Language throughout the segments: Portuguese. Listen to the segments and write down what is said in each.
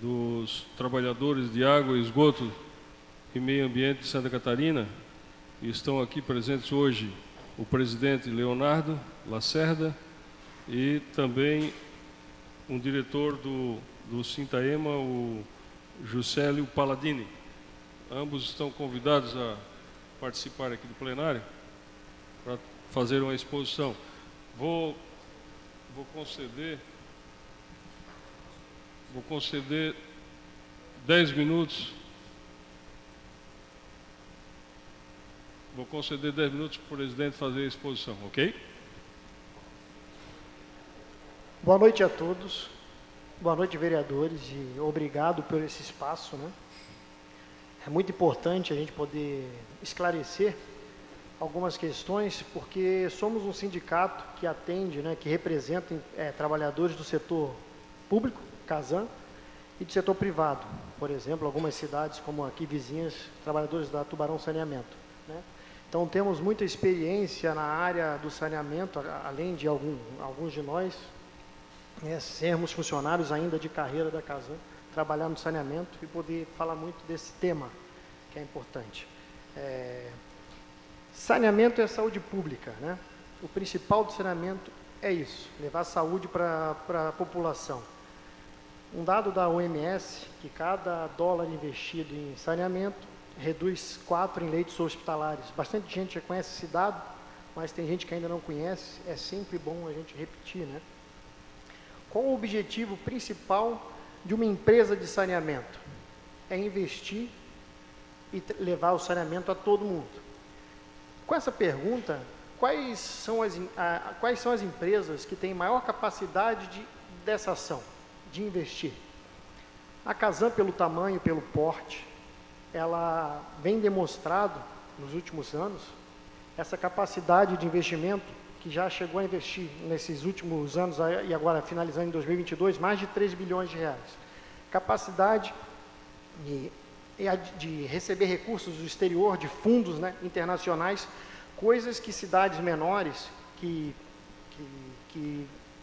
dos trabalhadores de água e esgoto e meio ambiente de Santa Catarina. E estão aqui presentes hoje o presidente Leonardo Lacerda e também um diretor do Sintaema, o Juscelio Palladini. Ambos estão convidados a participar aqui do plenário para fazer uma exposição. Vou conceder 10 minutos. Vou conceder 10 minutos para o presidente fazer a exposição, ok? Boa noite a todos. Boa noite, vereadores, e obrigado por esse espaço, né? É muito importante a gente poder esclarecer algumas questões, porque somos um sindicato que atende, né, que representa trabalhadores do setor público, Casan, e do setor privado. Por exemplo, algumas cidades como aqui vizinhas, trabalhadores da Tubarão Saneamento, né? Então, temos muita experiência na área do saneamento, além de alguns de nós, né, sermos funcionários ainda de carreira da Casan, trabalhar no saneamento e poder falar muito desse tema, que é importante. Saneamento é saúde pública, né? O principal do saneamento é isso, levar saúde para a população. Um dado da OMS, que cada dólar investido em saneamento reduz 4 em leitos hospitalares. Bastante gente já conhece esse dado, mas tem gente que ainda não conhece. É sempre bom a gente repetir, né? Qual o objetivo principal de uma empresa de saneamento? É investir e levar o saneamento a todo mundo. Com essa pergunta, quais são as empresas que têm maior capacidade dessa ação, de investir? A Casan, pelo tamanho, pelo porte, ela vem demonstrado nos últimos anos essa capacidade de investimento, que já chegou a investir nesses últimos anos e agora finalizando em 2022, mais de 3 bilhões de reais. Capacidade de receber recursos do exterior, de fundos, né, internacionais, coisas que cidades menores,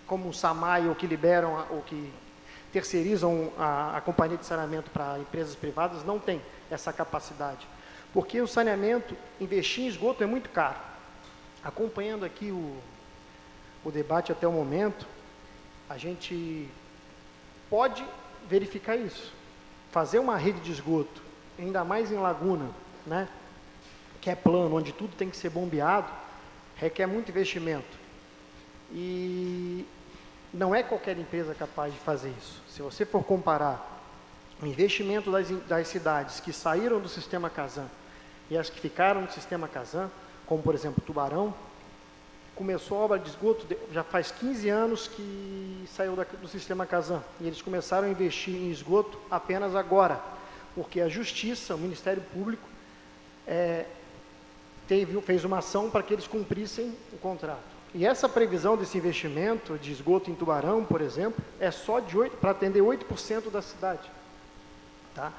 como o SAMAI, ou que liberam, ou que terceirizam a companhia de saneamento para empresas privadas, não tem essa capacidade. Porque o saneamento, investir em esgoto é muito caro. Acompanhando aqui o debate até o momento, a gente pode verificar isso. Fazer uma rede de esgoto, ainda mais em laguna, né, que é plano, onde tudo tem que ser bombeado, requer muito investimento. E não é qualquer empresa capaz de fazer isso. Se você for comparar o investimento das cidades que saíram do sistema Casan e as que ficaram no sistema Casan, como por exemplo Tubarão, começou a obra de esgoto, já faz 15 anos que saiu do sistema Casan, e eles começaram a investir em esgoto apenas agora, porque a Justiça, o Ministério Público, fez uma ação para que eles cumprissem o contrato. E essa previsão desse investimento de esgoto em Tubarão, por exemplo, é só para atender 8% da cidade. Tá?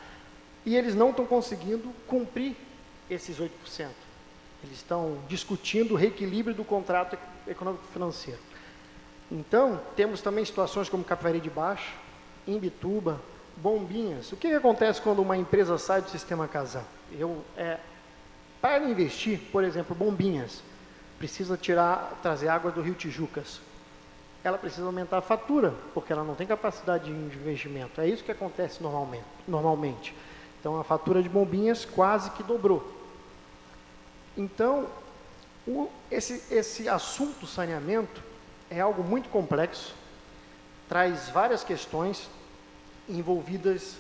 E eles não estão conseguindo cumprir esses 8%. Eles estão discutindo o reequilíbrio do contrato econômico-financeiro. Então, temos também situações como Capivari de Baixo, Imbituba, Bombinhas. O que acontece quando uma empresa sai do sistema Casan? Para investir, por exemplo, Bombinhas, precisa trazer água do Rio Tijucas. Ela precisa aumentar a fatura, porque ela não tem capacidade de investimento. É isso que acontece normalmente. Então, a fatura de Bombinhas quase que dobrou. Então, esse assunto saneamento é algo muito complexo, traz várias questões envolvidas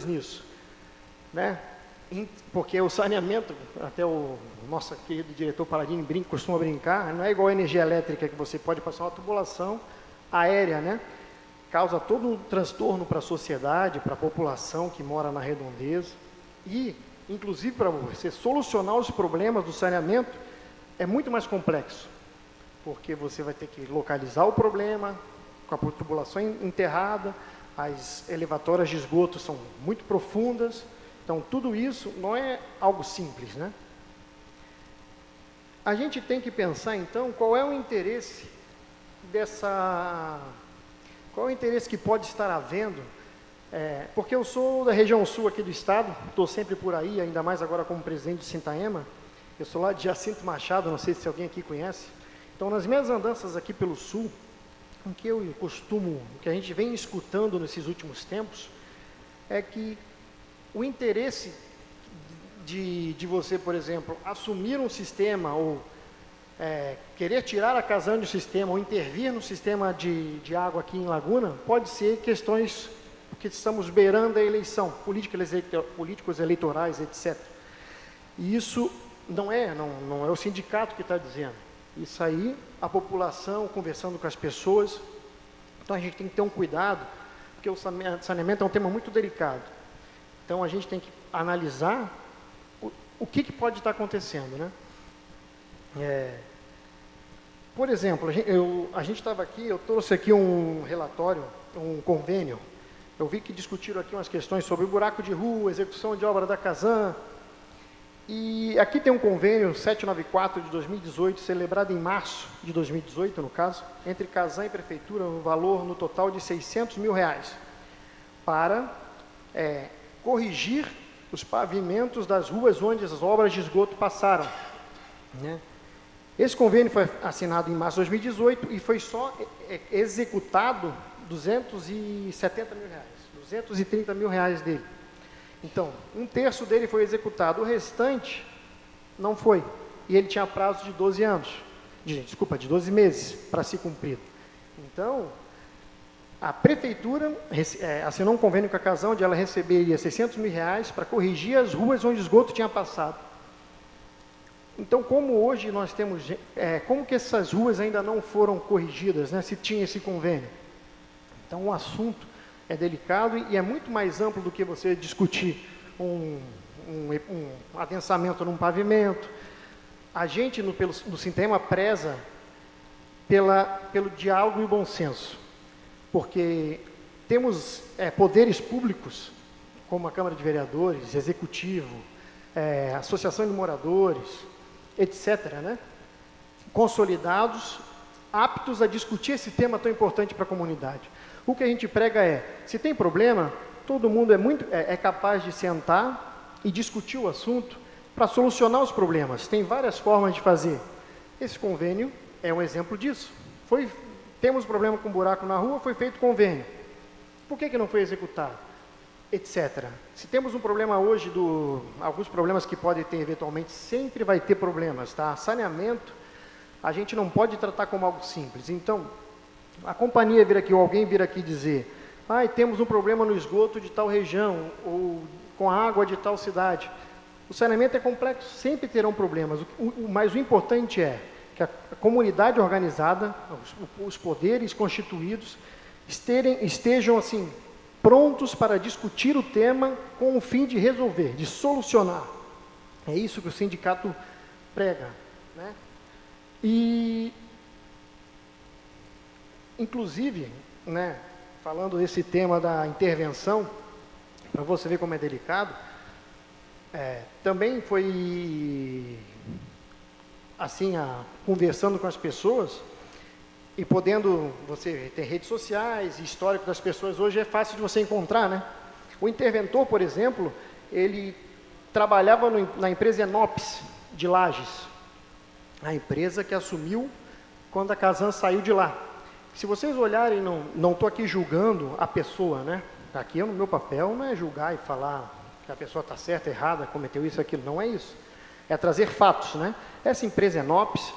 nisso, né? Porque o saneamento, até o nosso querido diretor Palladini costuma brincar, não é igual a energia elétrica, que você pode passar uma tubulação aérea, né? Causa todo um transtorno para a sociedade, para a população que mora na redondeza. E, inclusive, para você solucionar os problemas do saneamento, é muito mais complexo. Porque você vai ter que localizar o problema, com a tubulação enterrada, as elevatórias de esgoto são muito profundas. Então, tudo isso não é algo simples, né? A gente tem que pensar, então, qual é o interesse que pode estar havendo Porque eu sou da região sul aqui do estado, estou sempre por aí, ainda mais agora como presidente de Sintaema. Eu sou lá de Jacinto Machado, não sei se alguém aqui conhece. Então, nas minhas andanças aqui pelo sul, o que a gente vem escutando nesses últimos tempos, é que o interesse de você, por exemplo, assumir um sistema ou querer tirar a Casan do sistema ou intervir no sistema de água aqui em Laguna, pode ser questões que estamos beirando a eleição, políticos eleitorais, etc. E isso não é o sindicato que está dizendo. Isso aí, a população, conversando com as pessoas. Então, a gente tem que ter um cuidado, porque o saneamento é um tema muito delicado. Então, a gente tem que analisar o que pode estar acontecendo, né? Por exemplo, a gente estava aqui, eu trouxe aqui um relatório, um convênio. Eu vi que discutiram aqui umas questões sobre o buraco de rua, execução de obra da Casan. E aqui tem um convênio 794 de 2018, celebrado em março de 2018, no caso, entre Casan e Prefeitura, no valor no total de R$600 mil, para corrigir os pavimentos das ruas onde as obras de esgoto passaram, né? Esse convênio foi assinado em março de 2018 e foi só executado R$270 mil, R$230 mil dele. Então, 1/3 dele foi executado, o restante não foi. E ele tinha prazo de 12 meses para ser cumprido. Então, a Prefeitura assinou um convênio com a Casan, onde ela receberia R$600 mil para corrigir as ruas onde o esgoto tinha passado. Então, como hoje nós temos... como que essas ruas ainda não foram corrigidas, né, se tinha esse convênio? Então, o assunto é delicado e é muito mais amplo do que você discutir um adensamento num pavimento. A gente, no Sintaema, preza pelo diálogo e o bom senso, porque temos poderes públicos, como a Câmara de Vereadores, Executivo, Associação de Moradores, etc., né? Consolidados, aptos a discutir esse tema tão importante para a comunidade. O que a gente prega se tem problema, todo mundo é capaz de sentar e discutir o assunto para solucionar os problemas. Tem várias formas de fazer. Esse convênio é um exemplo disso. Temos problema com buraco na rua, foi feito convênio. Por que não foi executado? Etc. Se temos um problema hoje, alguns problemas que podem ter eventualmente, sempre vai ter problemas, tá? Saneamento, a gente não pode tratar como algo simples. Então, a companhia vir aqui, ou alguém vir aqui dizer, temos um problema no esgoto de tal região, ou com a água de tal cidade. O saneamento é complexo, sempre terão problemas, mas o importante é que a comunidade organizada, os poderes constituídos, estejam assim, prontos para discutir o tema com o fim de resolver, de solucionar. É isso que o sindicato prega, né? E, inclusive, né, falando desse tema da intervenção, para você ver como é delicado, também foi, assim, conversando com as pessoas, e podendo, você ter redes sociais, histórico das pessoas, hoje é fácil de você encontrar, né? O interventor, por exemplo, ele trabalhava na empresa Enops, de Lages, a empresa que assumiu quando a Casan saiu de lá. Se vocês olharem, não estou aqui julgando a pessoa, né? Aqui no meu papel não é julgar e falar que a pessoa está certa, errada, cometeu isso, aquilo, não é isso. É trazer fatos, né? Essa empresa Enops,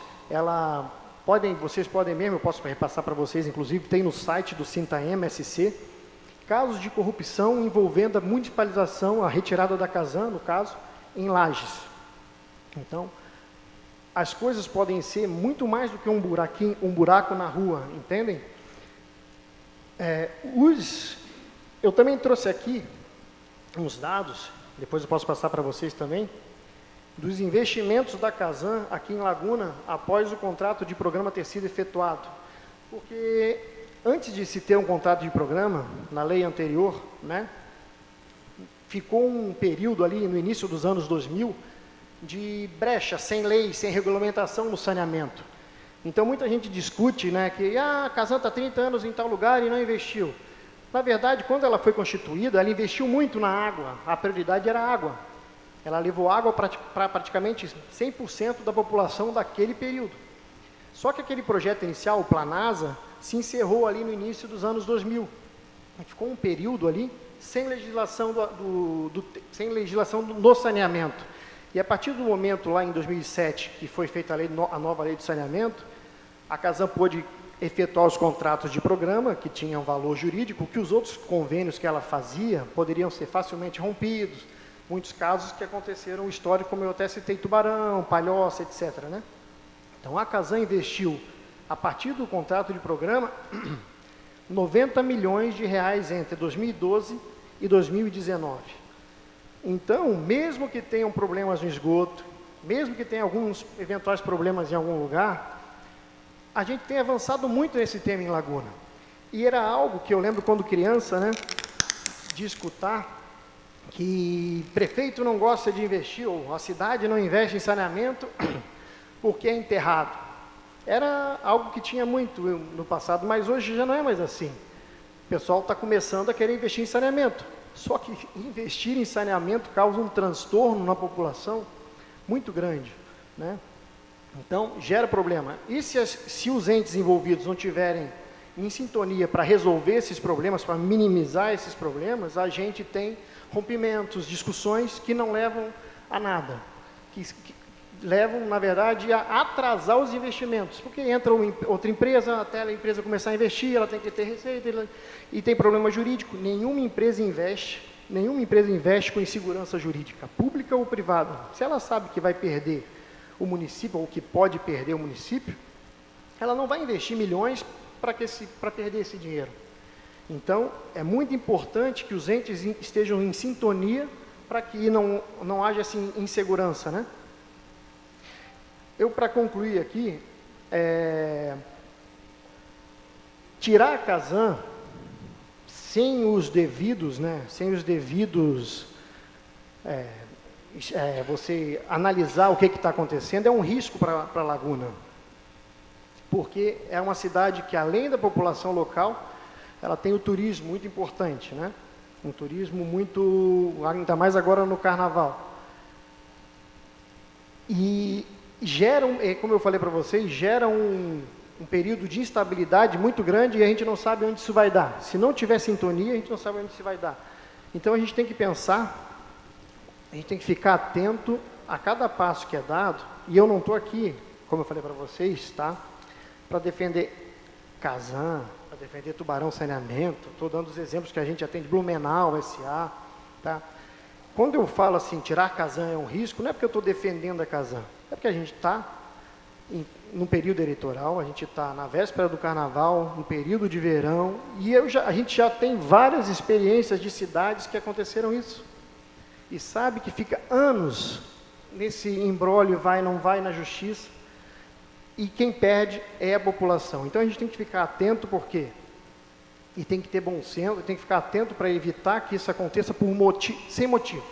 vocês podem mesmo, eu posso repassar para vocês, inclusive tem no site do Sintaema SC, casos de corrupção envolvendo a municipalização, a retirada da Casan, no caso, em Lages. Então, as coisas podem ser muito mais do que um buraco na rua, entendem? Eu também trouxe aqui uns dados, depois eu posso passar para vocês também, dos investimentos da Casan aqui em Laguna após o contrato de programa ter sido efetuado. Porque antes de se ter um contrato de programa, na lei anterior, né, ficou um período ali no início dos anos 2000 de brecha, sem lei, sem regulamentação no saneamento. Então muita gente discute, né, que a Casan está 30 anos em tal lugar e não investiu. Na verdade, quando ela foi constituída, ela investiu muito na água. A prioridade era a água. Ela levou água para praticamente 100% da população daquele período. Só que aquele projeto inicial, o Planasa, se encerrou ali no início dos anos 2000. Ficou um período ali sem legislação, sem legislação no saneamento. E a partir do momento, lá em 2007, que foi feita a nova lei de saneamento, a Casan pôde efetuar os contratos de programa, que tinham valor jurídico, que os outros convênios que ela fazia poderiam ser facilmente rompidos. Muitos casos que aconteceram histórico, como eu até citei, Tubarão, Palhoça, etc. Né? Então, a Casan investiu, a partir do contrato de programa, 90 milhões de reais entre 2012 e 2019. Então, mesmo que tenham problemas no esgoto, mesmo que tenha alguns eventuais problemas em algum lugar, a gente tem avançado muito nesse tema em Laguna. E era algo que eu lembro quando criança, né, de escutar que prefeito não gosta de investir, ou a cidade não investe em saneamento porque é enterrado. Era algo que tinha muito no passado, mas hoje já não é mais assim. O pessoal está começando a querer investir em saneamento. Só que investir em saneamento causa um transtorno na população muito grande, né? Então, gera problema. E se os entes envolvidos não tiverem em sintonia para resolver esses problemas, para minimizar esses problemas, a gente tem rompimentos, discussões que não levam a nada, que levam, na verdade, a atrasar os investimentos, porque entra outra empresa, até a empresa começar a investir, ela tem que ter receita, e tem problema jurídico. Nenhuma empresa investe com insegurança jurídica, pública ou privada. Se ela sabe que vai perder o município, ou que pode perder o município, ela não vai investir milhões para perder esse dinheiro. Então, é muito importante que os entes estejam em sintonia para que não haja assim, insegurança, né? Eu, para concluir aqui, tirar a Casan sem os devidos, você analisar o que está acontecendo, é um risco para a Laguna. Porque é uma cidade que, além da população local, ela tem o turismo muito importante, né? Um turismo muito, ainda mais agora no Carnaval. E gera, como eu falei para vocês, gera um período de instabilidade muito grande e a gente não sabe onde isso vai dar. Se não tiver sintonia, a gente não sabe onde isso vai dar. Então, a gente tem que pensar, a gente tem que ficar atento a cada passo que é dado, e eu não estou aqui, como eu falei para vocês, tá? Para defender Casan, para defender Tubarão Saneamento, estou dando os exemplos que a gente atende, Blumenau, SA, tá? Quando eu falo assim, tirar Casan é um risco, não é porque eu estou defendendo a Casan, é porque a gente está no período eleitoral, a gente está na véspera do Carnaval, no período de verão, e a gente já tem várias experiências de cidades que aconteceram isso. E sabe que fica anos nesse imbróglio, vai, não vai, na justiça, e quem perde é a população. Então a gente tem que ficar atento, por quê? E tem que ter bom senso, tem que ficar atento para evitar que isso aconteça sem motivo,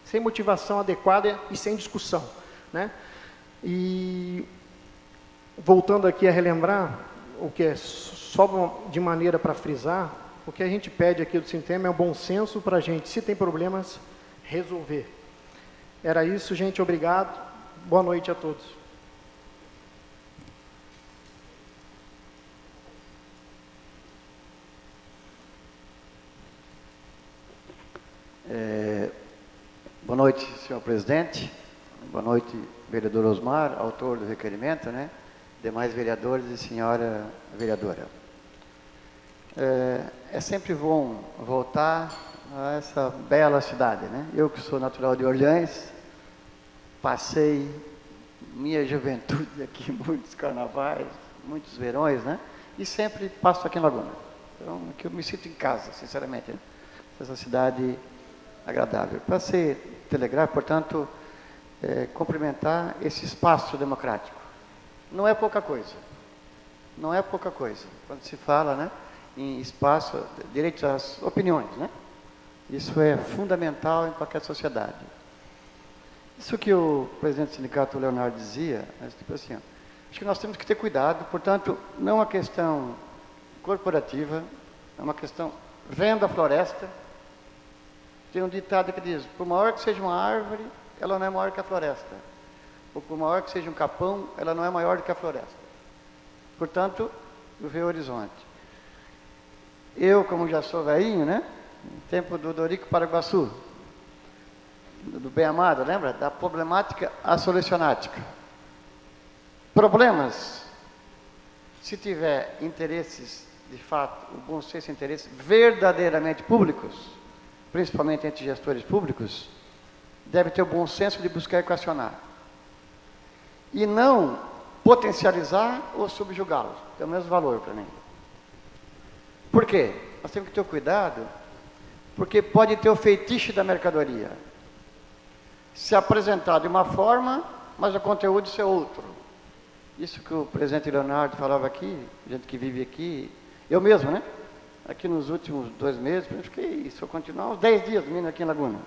sem motivação adequada e sem discussão, né? E voltando aqui a relembrar, o que é só de maneira para frisar, o que a gente pede aqui do Sintema é o bom senso para a gente, se tem problemas, resolver. Era isso, gente, obrigado, boa noite a todos. Boa noite, senhor presidente. Boa noite, vereador Osmar, autor do requerimento, né? Demais vereadores e senhora vereadora. É sempre bom voltar a essa bela cidade, né? Eu que sou natural de Orleans, passei minha juventude aqui, muitos carnavais, muitos verões, né? E sempre passo aqui em Laguna. Então, aqui eu me sinto em casa, sinceramente, né? Essa cidade agradável. Para ser telegráfico, portanto, cumprimentar esse espaço democrático. Não é pouca coisa. Não é pouca coisa. Quando se fala, né, em espaço, direito às opiniões, né? Isso é fundamental em qualquer sociedade. Isso que o presidente do sindicato, Leonardo, dizia, tipo assim, ó, acho que nós temos que ter cuidado, portanto, não é uma questão corporativa, é uma questão venda a floresta. Tem um ditado que diz, por maior que seja uma árvore, ela não é maior que a floresta. Ou por maior que seja um capão, ela não é maior do que a floresta. Portanto, vê o horizonte. Eu, como já sou velhinho, né? No tempo do Dorico Paraguaçu, do Bem Amado, lembra? Da problemática à solucionática. Problemas, se tiver interesses, de fato, o bom senso interesses verdadeiramente públicos, principalmente entre gestores públicos, deve ter o bom senso de buscar equacionar. E não potencializar ou subjugá-los. Tem o mesmo valor para mim. Por quê? Nós temos que ter cuidado, porque pode ter o feitiço da mercadoria. Se apresentar de uma forma, mas o conteúdo ser outro. Isso que o presidente Leonardo falava aqui, gente que vive aqui, eu mesmo, né? Aqui nos últimos 2 meses, eu fiquei, se eu continuar, uns 10 dias dormindo aqui em Laguna.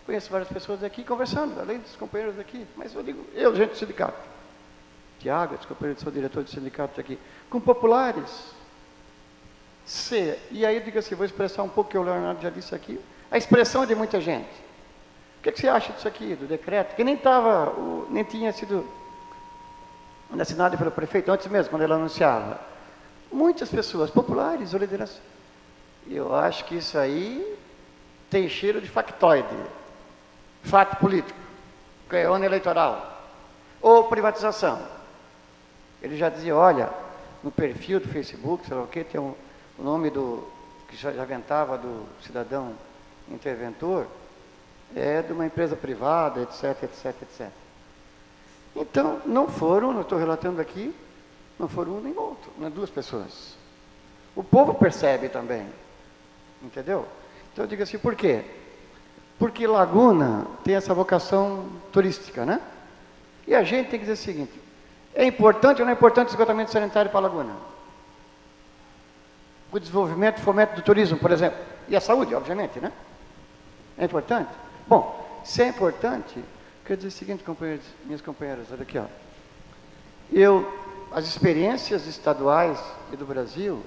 Conheço várias pessoas aqui conversando, além dos companheiros aqui, mas eu digo, gente do sindicato. Tiago, esse companheiro, sou diretor do sindicato aqui, com populares. E aí eu digo assim, vou expressar um pouco o que o Leonardo já disse aqui, a expressão de muita gente. O que você acha disso aqui, do decreto, que nem tinha sido assinado pelo prefeito, antes mesmo, quando ele anunciava. Muitas pessoas populares, ou liderança. Eu acho que isso aí tem cheiro de factoide, fato político, ano eleitoral, ou privatização. Ele já dizia, olha, no perfil do Facebook, sei lá o que, tem o nome que já ventava do cidadão interventor, é de uma empresa privada, etc, etc, etc. Então, não estou relatando aqui, não foram um nem outro, não é 2 pessoas. O povo percebe também, entendeu? Então eu digo assim, por quê? Porque Laguna tem essa vocação turística, né? E a gente tem que dizer o seguinte, é importante ou não é importante o esgotamento sanitário para a Laguna? O desenvolvimento e fomento do turismo, por exemplo. E a saúde, obviamente, né? É importante? Bom, se é importante, quer dizer o seguinte, companheiros, minhas companheiras, olha aqui, ó. As experiências estaduais e do Brasil,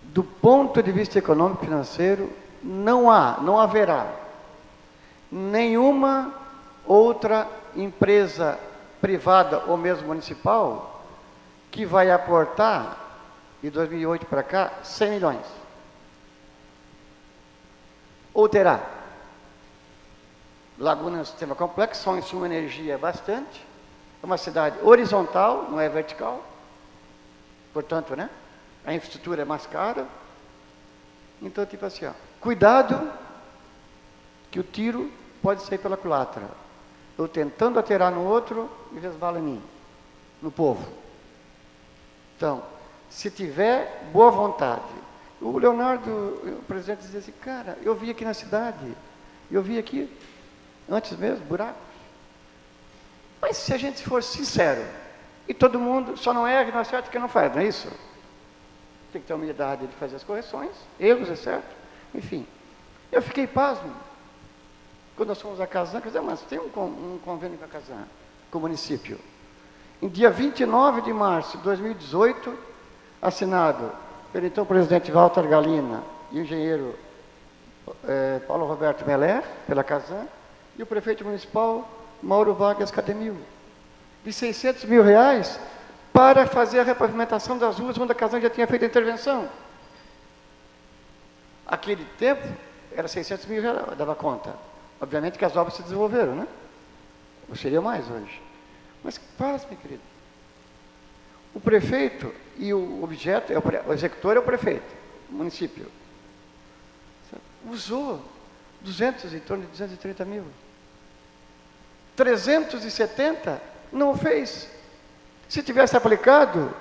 do ponto de vista econômico e financeiro, não haverá nenhuma outra empresa privada ou mesmo municipal que vai aportar, de 2008 para cá, 100 milhões. Ou terá. Laguna é um sistema complexo, só em sua energia bastante. É uma cidade horizontal, não é vertical. Portanto, né? A infraestrutura é mais cara. Então, tipo assim, ó, cuidado que o tiro pode sair pela culatra. Eu tentando atirar no outro e resbala em mim, no povo. Então, se tiver boa vontade. O Leonardo, o presidente, dizia assim, cara, eu vi aqui na cidade, eu vi aqui, antes mesmo, buracos. Mas se a gente for sincero, e todo mundo só não erra, não acerta quem não faz, não é isso? Tem que ter a humildade de fazer as correções, erros, é certo? Enfim, eu fiquei pasmo. Quando nós fomos a Casan, quer dizer, mas tem um convênio com a Casan, com o município. Em dia 29 de março de 2018, assinado pelo então presidente Walter Galina e o engenheiro Paulo Roberto Meller, pela Casan, e o prefeito municipal Mauro Vargas Cademil, de 600 mil reais para fazer a repavimentação das ruas onde a Casan já tinha feito a intervenção. Aquele tempo, era 600 mil reais, dava conta. Obviamente que as obras se desenvolveram, né? Ou seria mais hoje. Mas paz, meu querido. O prefeito e o objeto, o executor é o prefeito, o município. Usou em torno de 230 mil. 370 não fez. Se tivesse aplicado,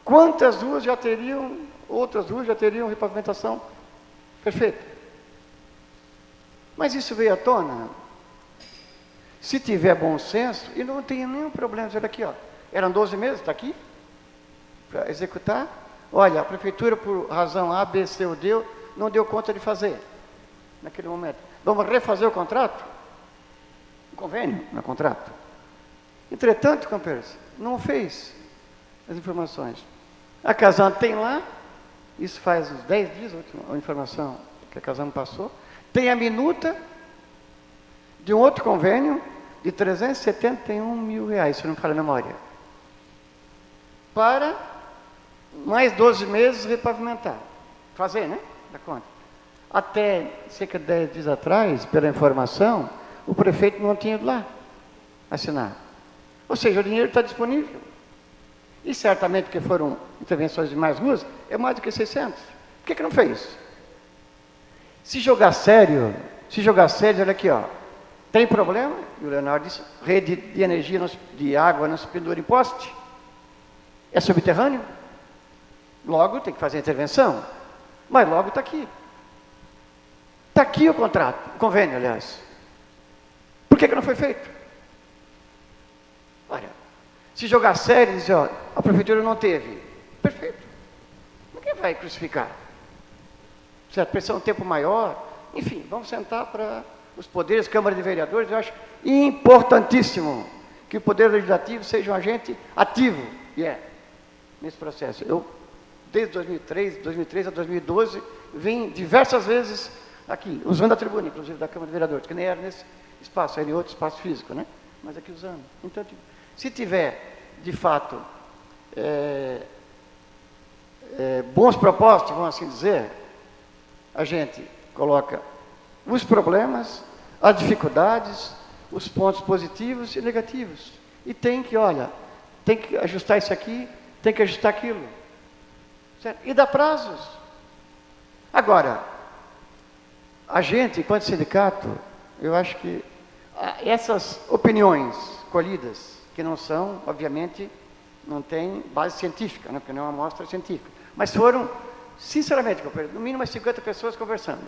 quantas ruas já teriam, outras ruas já teriam repavimentação perfeita? Mas isso veio à tona. Se tiver bom senso, e não tem nenhum problema. Olha aqui, ó, eram 12 meses, está aqui, para executar. Olha, a prefeitura, por razão A, B, C ou D, não deu conta de fazer, naquele momento. Vamos refazer o contrato? O convênio, não é contrato. Entretanto, companheiros, não fez as informações. A Casan tem lá, isso faz uns 10 dias, a última informação que a Casam passou, tem a minuta de um outro convênio de R$371 mil, se não me falha a memória, para mais 12 meses repavimentar, fazer, né? Da conta. Até cerca de 10 dias atrás, pela informação, o prefeito não tinha ido lá assinar. Ou seja, o dinheiro está disponível. E certamente que foram intervenções de mais ruas, é mais do que 600. Por que não fez? Se jogar sério, olha aqui, ó, tem problema, e o Leonardo disse, rede de energia, de água não se pendura em poste, é subterrâneo, logo tem que fazer a intervenção, mas logo está aqui. Está aqui o contrato, o convênio, aliás. Por que não foi feito? Olha, se jogar sério e dizer, ó, a prefeitura não teve, perfeito. Ninguém vai crucificar. Certo? Precisa um tempo maior, enfim, vamos sentar para os poderes, Câmara de Vereadores, eu acho importantíssimo que o Poder Legislativo seja um agente ativo, nesse processo. Eu, desde 2003 a 2012, vim diversas vezes aqui, usando a tribuna, inclusive, da Câmara de Vereadores, que nem era nesse espaço, era em outro espaço físico, né? Mas aqui usando. Então, se tiver, de fato, bons propósitos, vamos assim dizer, a gente coloca os problemas, as dificuldades, os pontos positivos e negativos. E tem que, olha, tem que ajustar isso aqui, tem que ajustar aquilo. Certo? E dá prazos. Agora, a gente, enquanto sindicato, eu acho que essas opiniões colhidas, que não são, obviamente, não tem base científica, né, porque não é uma amostra científica, mas foram, sinceramente, no mínimo umas 50 pessoas conversando,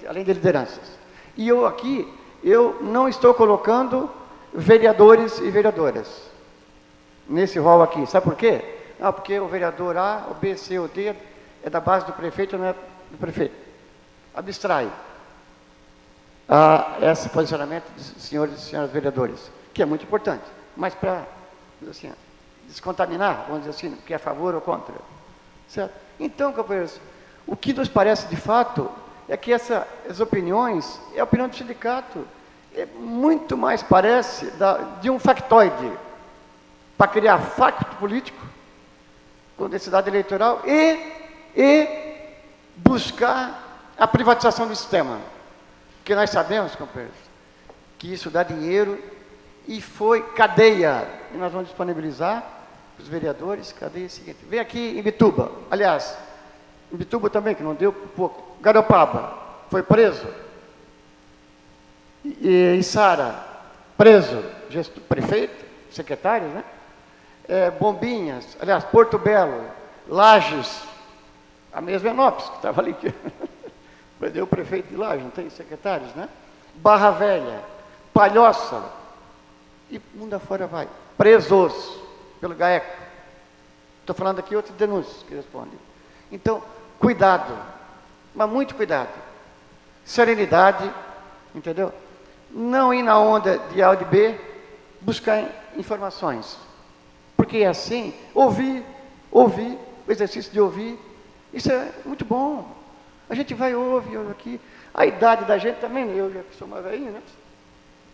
além de lideranças. E eu aqui, eu não estou colocando vereadores e vereadoras nesse rol aqui. Sabe por quê? Não, porque o vereador A, o B, C ou D é da base do prefeito, não é do prefeito. Abstrai esse posicionamento dos senhores e senhoras vereadores, que é muito importante, mas para assim, descontaminar, vamos dizer assim, que é a favor ou contra. Certo? Então, companheiros, o que nos parece de fato é que as opiniões, a opinião do sindicato, muito mais parece de um factoide, para criar facto político, com densidade eleitoral, e buscar a privatização do sistema. Porque nós sabemos, companheiros, que isso dá dinheiro e foi cadeia. E nós vamos disponibilizar para os vereadores, cadeia seguinte. Vem aqui em Bituba, aliás, em Bituba também, que não deu pouco. Garopaba, foi preso. E Sara, preso, prefeito, secretários, né? Bombinhas, aliás, Porto Belo, Lages, a mesma Enópolis, que estava ali, perdeu o prefeito de Lages, não tem secretários, né? Barra Velha, Palhoça, e mundo afora vai, presos pelo GAECO. Estou falando aqui outras denúncias que respondem. Então, cuidado, mas muito cuidado. Serenidade, entendeu? Não ir na onda de A ou de B, buscar informações. Porque é assim, ouvir, o exercício de ouvir, isso é muito bom. A gente vai ouve aqui. A idade da gente também, eu já sou uma velhinha, né?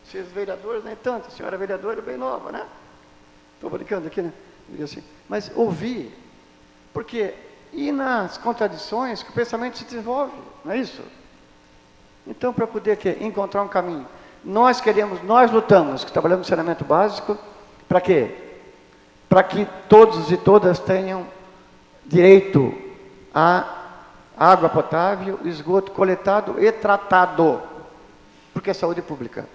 Vocês vereadores, nem tanto, a senhora vereadora é bem nova, né? Estou brincando aqui, né? Assim. Mas ouvir, porque ir nas contradições que o pensamento se desenvolve, não é isso? Então, para poder encontrar um caminho, nós lutamos, que trabalhamos no saneamento básico, para quê? Para que todos e todas tenham direito a água potável, esgoto coletado e tratado, porque é saúde pública.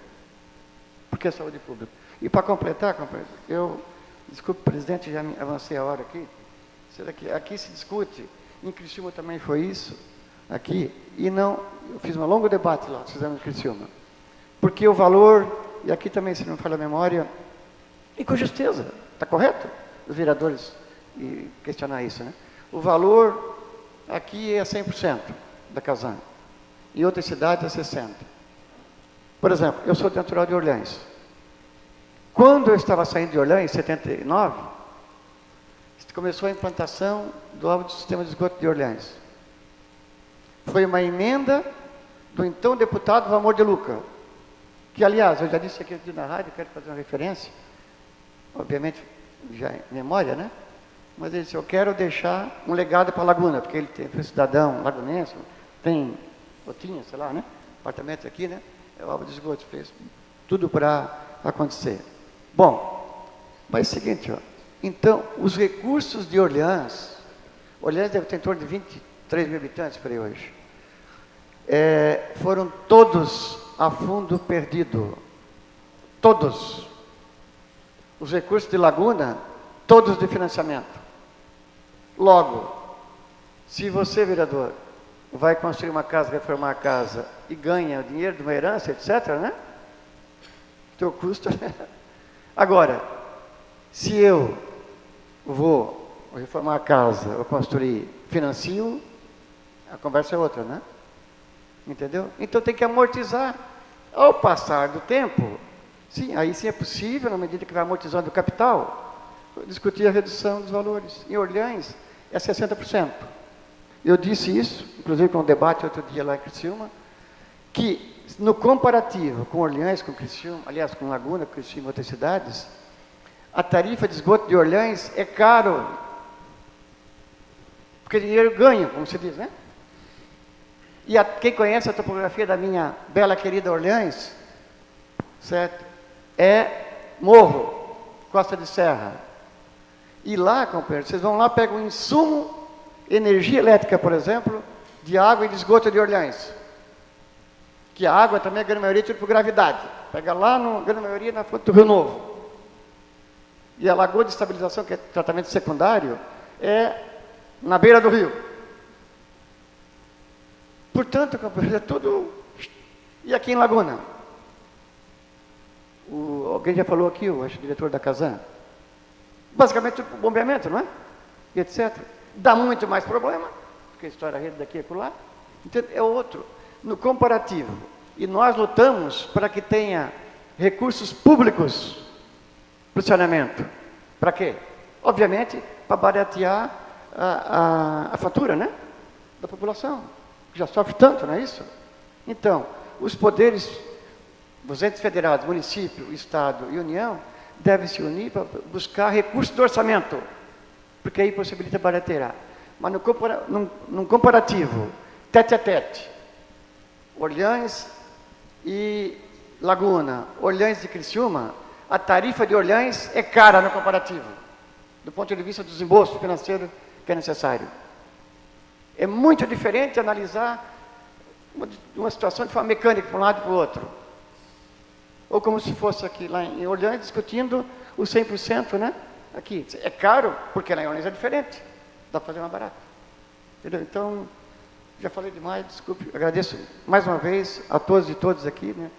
Porque é saúde pública. E para completar, companheiro, desculpe, presidente, já me avancei a hora aqui. Aqui se discute, em Criciúma também foi isso, aqui, e não, eu fiz um longo debate lá, fizemos em Criciúma. Porque o valor, e aqui também, se não me falha a memória, e com justeza, está correto? Os vereadores questionar isso, né? O valor aqui é 100% da Casam, em outras cidades é 60%. Por exemplo, eu sou natural de Orleans. Quando eu estava saindo de Orleans, em 79, começou a implantação do sistema de esgoto de Orleans. Foi uma emenda do então deputado Valmor de Luca, que, aliás, eu já disse aqui na rádio, quero fazer uma referência, obviamente, já em memória, né? Mas ele disse, eu quero deixar um legado para a Laguna, porque ele foi cidadão lagunense, tem botinha, sei lá, né? Apartamentos aqui, né? É o obra de esgoto, fez tudo para acontecer. Bom, mas é o seguinte, ó, então, os recursos de Orleans deve ter em torno de 23 mil habitantes por aí hoje, foram todos a fundo perdido. Todos. Os recursos de Laguna, todos de financiamento. Logo, se você, vereador, vai construir uma casa, reformar a casa e ganha o dinheiro de uma herança, etc., né? Teu custo. Agora, se eu vou reformar a casa, ou construir, financio, a conversa é outra, né? Entendeu? Então tem que amortizar. Ao passar do tempo, sim, aí sim é possível, na medida que vai amortizando o capital, discutir a redução dos valores. Em Orleans é 60%. Eu disse isso, inclusive com um debate outro dia lá em Criciúma, que no comparativo com Orleans, com Criciúma, aliás, com Laguna, Criciúma e outras cidades, a tarifa de esgoto de Orleans é caro, porque dinheiro ganha, como se diz, né? E quem conhece a topografia da minha bela querida Orleans, certo? É morro, costa de serra. E lá, companheiro, vocês vão lá, pegam um insumo, energia elétrica, por exemplo, de água e de esgoto de Orleans. Que a água também, a grande maioria, é tudo por gravidade. Pega lá, a grande maioria, na fonte do Rio Novo. E a lagoa de estabilização, que é tratamento secundário, é na beira do rio. Portanto, companheiro, é tudo... E aqui em Laguna? Alguém já falou aqui, eu acho, o diretor da Casan. Basicamente tudo bombeamento, não é? E etc. Dá muito mais problema, porque a história rede daqui e acolá. É outro. No comparativo. E nós lutamos para que tenha recursos públicos para o saneamento. Para quê? Obviamente, para baratear a fatura, né? Da população. Que já sofre tanto, não é isso? Então, os poderes, os entes federados, município, Estado e União, devem se unir para buscar recursos do orçamento, porque aí possibilita baratear. Mas num comparativo, tete a tete, Orleans e Laguna, Orleans e Criciúma, a tarifa de Orleans é cara no comparativo, do ponto de vista do desembolso financeiro que é necessário. É muito diferente analisar uma situação de forma mecânica, para um lado e para o outro. Ou como se fosse aqui, lá em Orleans, discutindo o 100%, né? Aqui, é caro, porque lá em Orleans é diferente. Dá para fazer mais barato. Entendeu? Então, já falei demais, desculpe. Agradeço mais uma vez a todos e todas aqui, né?